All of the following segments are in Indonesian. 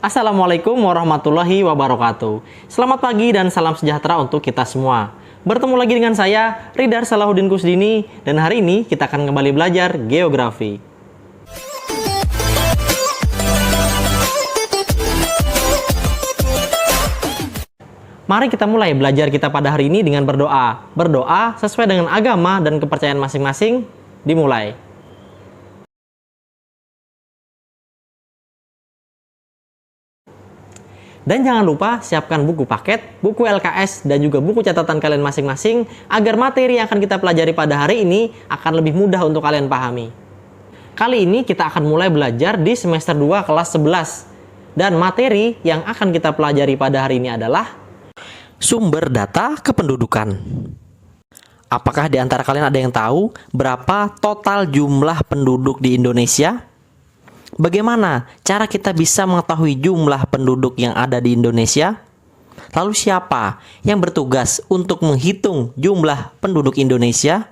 Assalamualaikum warahmatullahi wabarakatuh. Selamat pagi dan salam sejahtera untuk kita semua. Bertemu lagi dengan saya, Ridhar Salahuddin Kusdini, dan hari ini kita akan kembali belajar geografi. Mari kita mulai belajar kita pada hari ini dengan berdoa. Berdoa sesuai dengan agama dan kepercayaan masing-masing. Dimulai. Dan jangan lupa siapkan buku paket, buku LKS, dan juga buku catatan kalian masing-masing agar materi yang akan kita pelajari pada hari ini akan lebih mudah untuk kalian pahami. Kali ini kita akan mulai belajar di semester 2 kelas 11. Dan materi yang akan kita pelajari pada hari ini adalah sumber data kependudukan. Apakah di antara kalian ada yang tahu berapa total jumlah penduduk di Indonesia? Bagaimana cara kita bisa mengetahui jumlah penduduk yang ada di Indonesia? Lalu siapa yang bertugas untuk menghitung jumlah penduduk Indonesia?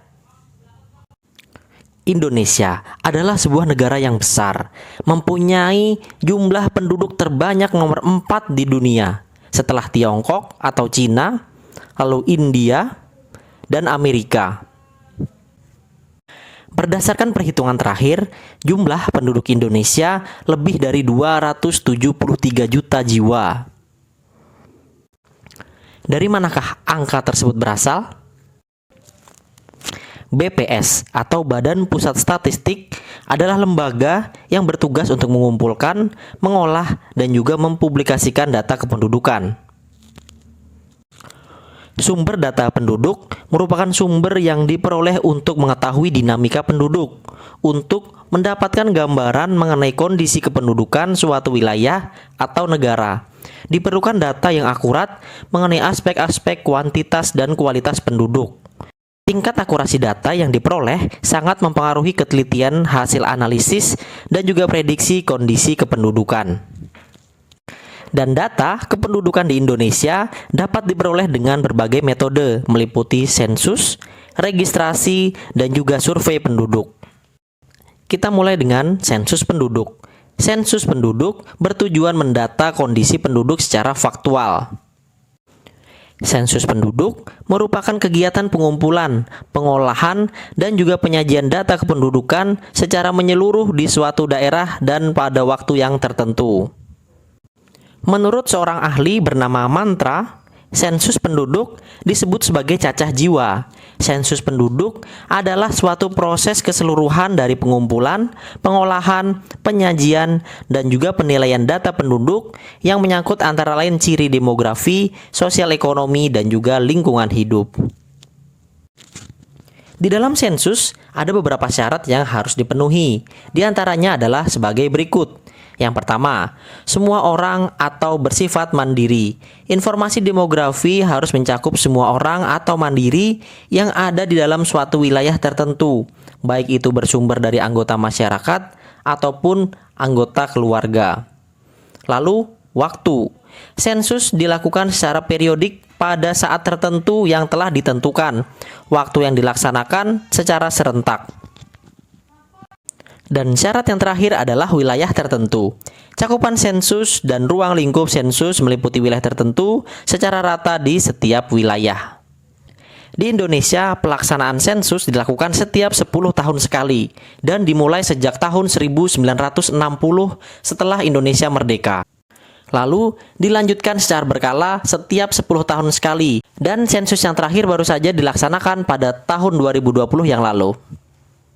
Indonesia adalah sebuah negara yang besar, mempunyai jumlah penduduk terbanyak nomor 4 di dunia, setelah Tiongkok atau Cina, lalu India, dan Amerika. Berdasarkan perhitungan terakhir, jumlah penduduk Indonesia lebih dari 273 juta jiwa. Dari manakah angka tersebut berasal? BPS atau Badan Pusat Statistik adalah lembaga yang bertugas untuk mengumpulkan, mengolah, dan juga mempublikasikan data kependudukan. Sumber data penduduk merupakan sumber yang diperoleh untuk mengetahui dinamika penduduk, untuk mendapatkan gambaran mengenai kondisi kependudukan suatu wilayah atau negara. Diperlukan data yang akurat mengenai aspek-aspek kuantitas dan kualitas penduduk. Tingkat akurasi data yang diperoleh sangat mempengaruhi ketelitian hasil analisis dan juga prediksi kondisi kependudukan. Dan data kependudukan di Indonesia dapat diperoleh dengan berbagai metode, meliputi sensus, registrasi, dan juga survei penduduk. Kita mulai dengan sensus penduduk. Sensus penduduk bertujuan mendata kondisi penduduk secara faktual. Sensus penduduk merupakan kegiatan pengumpulan, pengolahan, dan juga penyajian data kependudukan secara menyeluruh di suatu daerah dan pada waktu yang tertentu. Menurut seorang ahli bernama Mantra, sensus penduduk disebut sebagai cacah jiwa. Sensus penduduk adalah suatu proses keseluruhan dari pengumpulan, pengolahan, penyajian, dan juga penilaian data penduduk yang menyangkut antara lain ciri demografi, sosial ekonomi, dan juga lingkungan hidup. Di dalam sensus ada beberapa syarat yang harus dipenuhi. Di antaranya adalah sebagai berikut. Yang pertama, semua orang atau bersifat mandiri. Informasi demografi harus mencakup semua orang atau mandiri yang ada di dalam suatu wilayah tertentu, baik itu bersumber dari anggota masyarakat ataupun anggota keluarga. Lalu, waktu. Sensus dilakukan secara periodik pada saat tertentu yang telah ditentukan. Waktu yang dilaksanakan secara serentak. Dan syarat yang terakhir adalah wilayah tertentu. Cakupan sensus dan ruang lingkup sensus meliputi wilayah tertentu secara rata di setiap wilayah. Di Indonesia, pelaksanaan sensus dilakukan setiap 10 tahun sekali dan dimulai sejak tahun 1960 setelah Indonesia merdeka. Lalu dilanjutkan secara berkala setiap 10 tahun sekali dan sensus yang terakhir baru saja dilaksanakan pada tahun 2020 yang lalu.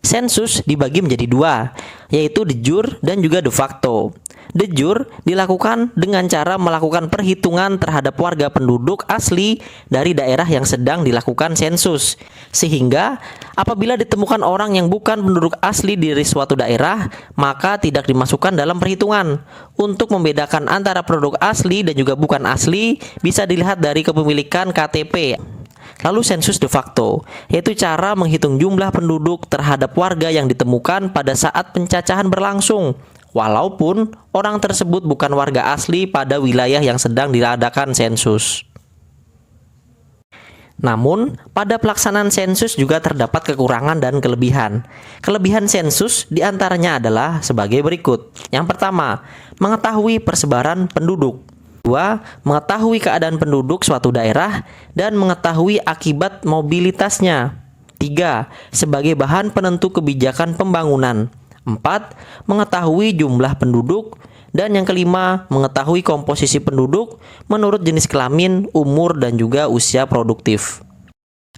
Sensus dibagi menjadi dua, yaitu de jure dan juga de facto. De jure dilakukan dengan cara melakukan perhitungan terhadap warga penduduk asli dari daerah yang sedang dilakukan sensus. Sehingga apabila ditemukan orang yang bukan penduduk asli dari suatu daerah, maka tidak dimasukkan dalam perhitungan. Untuk membedakan antara penduduk asli dan juga bukan asli, bisa dilihat dari kepemilikan KTP. Lalu sensus de facto, yaitu cara menghitung jumlah penduduk terhadap warga yang ditemukan pada saat pencacahan berlangsung, walaupun orang tersebut bukan warga asli pada wilayah yang sedang diadakan sensus. Namun, pada pelaksanaan sensus juga terdapat kekurangan dan kelebihan. Kelebihan sensus diantaranya adalah sebagai berikut. Yang pertama, mengetahui persebaran penduduk. Dua, mengetahui keadaan penduduk suatu daerah dan mengetahui akibat mobilitasnya. Tiga, sebagai bahan penentu kebijakan pembangunan. Empat, mengetahui jumlah penduduk. Dan yang kelima, mengetahui komposisi penduduk menurut jenis kelamin, umur, dan juga usia produktif.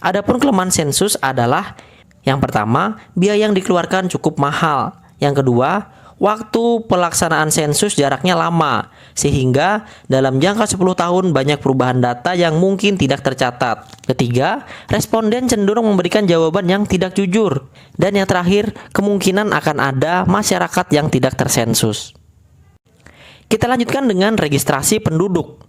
Adapun kelemahan sensus adalah yang pertama, biaya yang dikeluarkan cukup mahal. Yang kedua, waktu pelaksanaan sensus jaraknya lama, sehingga dalam jangka 10 tahun banyak perubahan data yang mungkin tidak tercatat. Ketiga, responden cenderung memberikan jawaban yang tidak jujur. Dan yang terakhir, kemungkinan akan ada masyarakat yang tidak tersensus. Kita lanjutkan dengan registrasi penduduk.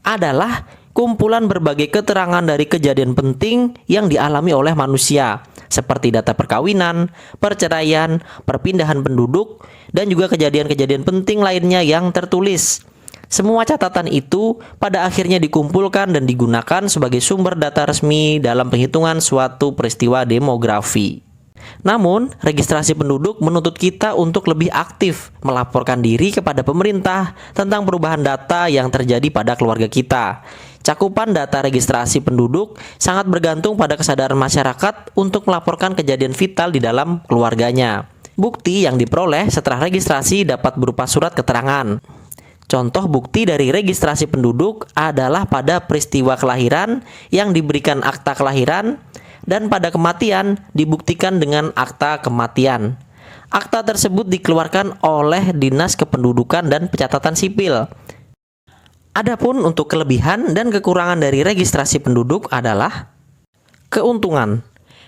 Adalah kumpulan berbagai keterangan dari kejadian penting yang dialami oleh manusia, seperti data perkawinan, perceraian, perpindahan penduduk, dan juga kejadian-kejadian penting lainnya yang tertulis. Semua catatan itu pada akhirnya dikumpulkan dan digunakan sebagai sumber data resmi dalam penghitungan suatu peristiwa demografi. Namun, registrasi penduduk menuntut kita untuk lebih aktif melaporkan diri kepada pemerintah tentang perubahan data yang terjadi pada keluarga kita. Cakupan data registrasi penduduk sangat bergantung pada kesadaran masyarakat untuk melaporkan kejadian vital di dalam keluarganya. Bukti yang diperoleh setelah registrasi dapat berupa surat keterangan. Contoh bukti dari registrasi penduduk adalah pada peristiwa kelahiran yang diberikan akta kelahiran, dan pada kematian dibuktikan dengan akta kematian. Akta tersebut dikeluarkan oleh Dinas Kependudukan dan Pencatatan Sipil. Adapun untuk kelebihan dan kekurangan dari registrasi penduduk adalah keuntungan.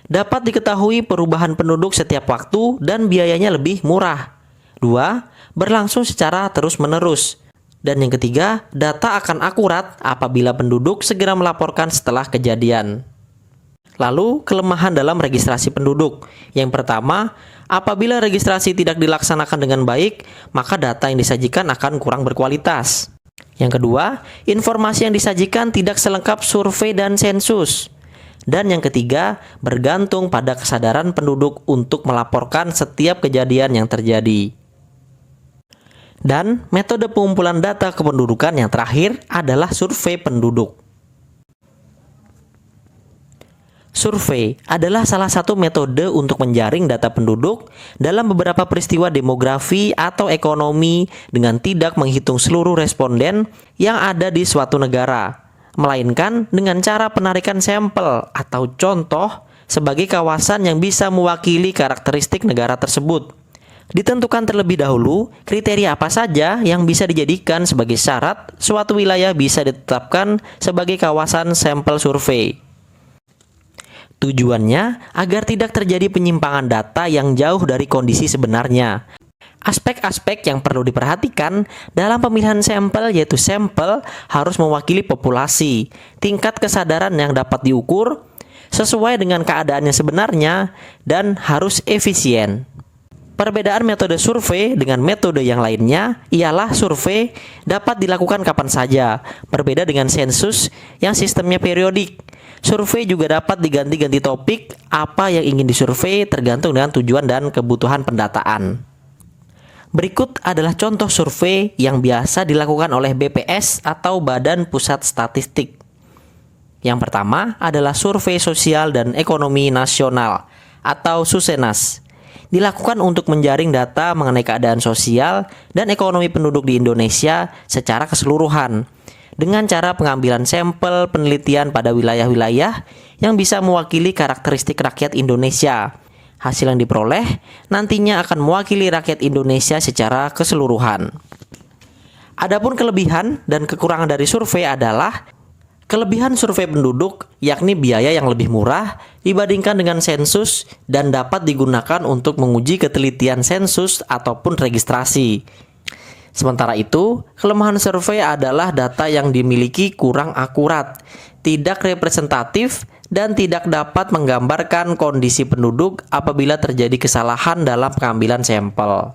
Dapat diketahui perubahan penduduk setiap waktu dan biayanya lebih murah. Dua, berlangsung secara terus-menerus. Dan yang ketiga, data akan akurat apabila penduduk segera melaporkan setelah kejadian. Lalu, kelemahan dalam registrasi penduduk. Yang pertama, apabila registrasi tidak dilaksanakan dengan baik, maka data yang disajikan akan kurang berkualitas. Yang kedua, informasi yang disajikan tidak selengkap survei dan sensus. Dan yang ketiga, bergantung pada kesadaran penduduk untuk melaporkan setiap kejadian yang terjadi. Dan metode pengumpulan data kependudukan yang terakhir adalah survei penduduk. Survei adalah salah satu metode untuk menjaring data penduduk dalam beberapa peristiwa demografi atau ekonomi dengan tidak menghitung seluruh responden yang ada di suatu negara, melainkan dengan cara penarikan sampel atau contoh sebagai kawasan yang bisa mewakili karakteristik negara tersebut. Ditentukan terlebih dahulu kriteria apa saja yang bisa dijadikan sebagai syarat suatu wilayah bisa ditetapkan sebagai kawasan sampel survei. Tujuannya agar tidak terjadi penyimpangan data yang jauh dari kondisi sebenarnya. Aspek-aspek yang perlu diperhatikan dalam pemilihan sampel yaitu sampel harus mewakili populasi, tingkat kesadaran yang dapat diukur, sesuai dengan keadaannya sebenarnya, dan harus efisien. Perbedaan metode survei dengan metode yang lainnya ialah survei dapat dilakukan kapan saja, berbeda dengan sensus yang sistemnya periodik. Survei juga dapat diganti-ganti topik apa yang ingin disurvei tergantung dengan tujuan dan kebutuhan pendataan. Berikut adalah contoh survei yang biasa dilakukan oleh BPS atau Badan Pusat Statistik. Yang pertama adalah survei sosial dan ekonomi nasional atau Susenas. Dilakukan untuk menjaring data mengenai keadaan sosial dan ekonomi penduduk di Indonesia secara keseluruhan dengan cara pengambilan sampel penelitian pada wilayah-wilayah yang bisa mewakili karakteristik rakyat Indonesia. Hasil yang diperoleh nantinya akan mewakili rakyat Indonesia secara keseluruhan. Adapun kelebihan dan kekurangan dari survei adalah kelebihan survei penduduk yakni biaya yang lebih murah dibandingkan dengan sensus dan dapat digunakan untuk menguji ketelitian sensus ataupun registrasi. Sementara itu, kelemahan survei adalah data yang dimiliki kurang akurat, tidak representatif, dan tidak dapat menggambarkan kondisi penduduk apabila terjadi kesalahan dalam pengambilan sampel.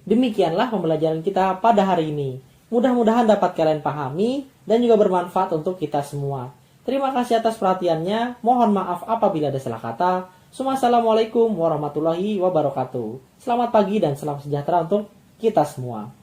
Demikianlah pembelajaran kita pada hari ini. Mudah-mudahan dapat kalian pahami dan juga bermanfaat untuk kita semua. Terima kasih atas perhatiannya. Mohon maaf apabila ada salah kata. Assalamualaikum warahmatullahi wabarakatuh. Selamat pagi dan salam sejahtera untuk kita semua.